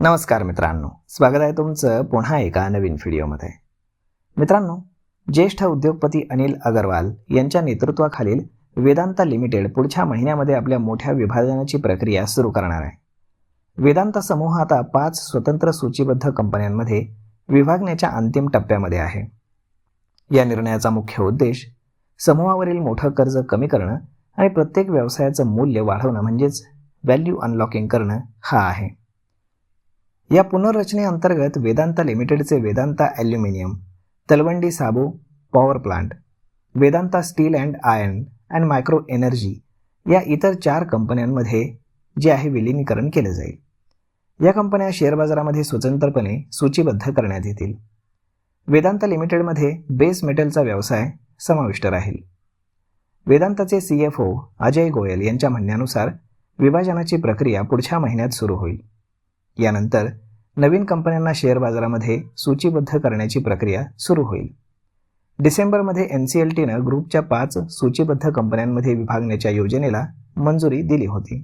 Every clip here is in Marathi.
नमस्कार मित्रांनो, स्वागत आहे तुमचं पुन्हा एका नवीन व्हिडिओमध्ये. मित्रांनो, ज्येष्ठ उद्योगपती अनिल अगरवाल यांच्या नेतृत्वाखालील वेदांता लिमिटेड पुढच्या महिन्यामध्ये आपल्या मोठ्या विभाजनाची प्रक्रिया सुरू करणार आहे. वेदांता समूह आता 5 स्वतंत्र सूचीबद्ध कंपन्यांमध्ये विभागण्याच्या अंतिम टप्प्यामध्ये आहे. या निर्णयाचा मुख्य उद्देश समूहावरील मोठं कर्ज कमी करणं आणि प्रत्येक व्यवसायाचं मूल्य वाढवणं म्हणजेच व्हॅल्यू अनलॉकिंग करणं हा आहे. या पुनर्रचनेअंतर्गत वेदांता लिमिटेडचे Vedanta aluminium, Talwandi Sabu power plant, Vedanta steel and iron and micro energy या इतर 4 कंपन्यांमध्ये जे आहे विलीनीकरण केलं जाईल. या कंपन्या शेअर बाजारामध्ये स्वतंत्रपणे सूचीबद्ध करण्यात येतील. वेदांता लिमिटेडमध्ये बेस मेटलचा व्यवसाय समाविष्ट राहील. वेदांताचे CFO अजय गोयल यांच्या म्हणण्यानुसार विभाजनाची प्रक्रिया पुढच्या महिन्यात सुरू होईल. यानंतर नवीन कंपन्यांना शेअर बाजारामध्ये सूचीबद्ध करण्याची प्रक्रिया सुरू होईल. डिसेंबरमध्ये NCLTनं ग्रुपच्या 5 सूचीबद्ध कंपन्यांमध्ये विभागण्याच्या योजनेला मंजुरी दिली होती.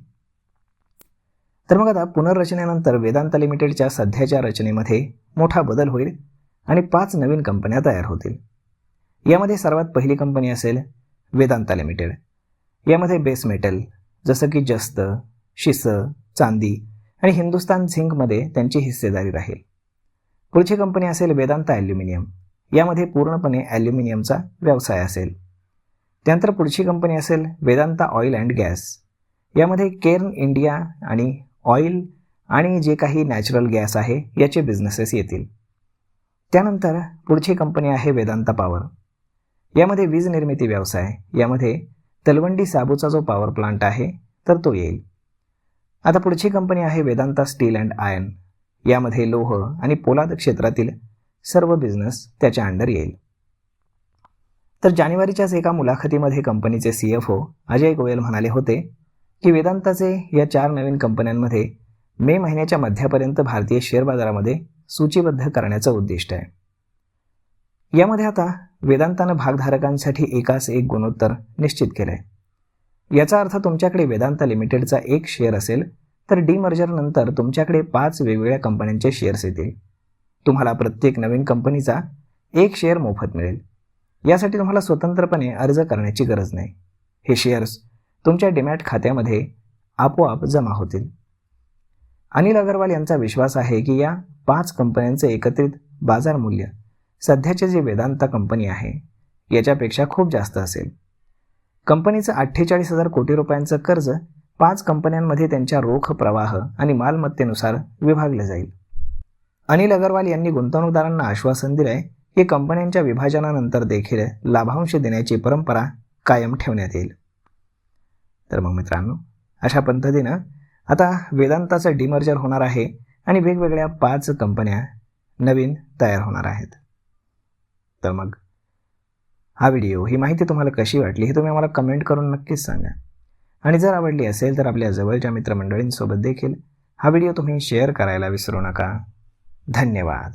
तर मग आता पुनर्रचनेनंतर वेदांता लिमिटेडच्या सध्याच्या रचनेमध्ये मोठा बदल होईल आणि 5 नवीन कंपन्या तयार होतील. यामध्ये सर्वात पहिली कंपनी असेल वेदांता लिमिटेड. यामध्ये बेस मेटल जसं की जस्त, शिस, चांदी आणि हिंदुस्तान झिंकमध्ये त्यांची हिस्सेदारी राहील. पुढची कंपनी असेल वेदांता ॲल्युमिनियम. यामध्ये पूर्णपणे ॲल्युमिनियमचा व्यवसाय असेल. त्यानंतर पुढची कंपनी असेल वेदांता ऑइल अँड गॅस. यामध्ये केर्न इंडिया आणि ऑइल आणि जे काही नॅचरल गॅस आहे याचे बिझनेसेस येतील. त्यानंतर पुढची कंपनी आहे वेदांता पॉवर. यामध्ये वीज निर्मिती व्यवसाय. यामध्ये तलवंडी साबूचा जो पॉवर प्लांट आहे तर तो येईल. आता पुढची कंपनी आहे वेदांता स्टील अँड आयर्न. यामध्ये लोह आणि पोलाद क्षेत्रातील सर्व बिझनेस त्याच्या अंडर येईल. तर जानेवारीच्याच एका मुलाखतीमध्ये कंपनीचे CFO अजय गोयल म्हणाले होते की वेदांताचे या 4 नवीन कंपन्यांमध्ये मे महिन्याच्या मध्यापर्यंत भारतीय शेअर बाजारामध्ये सूचीबद्ध करण्याचं उद्दिष्ट आहे. यामध्ये आता वेदांतानं भागधारकांसाठी एकास एक गुणोत्तर निश्चित केलं आहे. याचा अर्थ तुमच्याकडे वेदांता लिमिटेडचा 1 शेअर असेल तर डीमर्जर नंतर तुमच्याकडे 5 वेगवेगळ्या कंपन्यांचे शेअर्स येतील. तुम्हाला प्रत्येक नवीन कंपनीचा 1 शेअर मोफत मिळेल. यासाठी तुम्हाला स्वतंत्रपणे अर्ज करण्याची गरज नाही. हे शेअर्स तुमच्या डीमॅट खात्यामध्ये आपोआप जमा होतील. अनिल अगरवाल यांचा विश्वास आहे की या 5 कंपन्यांचे एकत्रित बाजार मूल्य सध्याचे जे वेदांता कंपनी आहे याच्यापेक्षा खूप जास्त असेल. कंपनीचं 48,000 कोटी रुपयांचं कर्ज 5 कंपन्यांमध्ये त्यांच्या रोख प्रवाह आणि मालमत्तेनुसार विभागलं जाईल. अनिल अगरवाल यांनी गुंतवणूकदारांना आश्वासन दिलं आहे की कंपन्यांच्या विभाजनानंतर देखील लाभांश देण्याची परंपरा कायम ठेवण्यात येईल. तर मग मित्रांनो, अशा पद्धतीनं आता वेदांताचं डिमर्जर होणार आहे आणि वेगवेगळ्या 5 कंपन्या नवीन तयार होणार आहेत. तर मग हा व्हिडिओ, ही माहिती तुम्हाला कशी वाटली हे तुम्ही आम्हाला कमेंट करून नक्कीच सांगा. आणि जर आवडली असेल तर आपल्या जवळच्या मित्रमंडळींसोबत देखील हा व्हिडिओ तुम्ही शेअर करायला विसरू नका. धन्यवाद.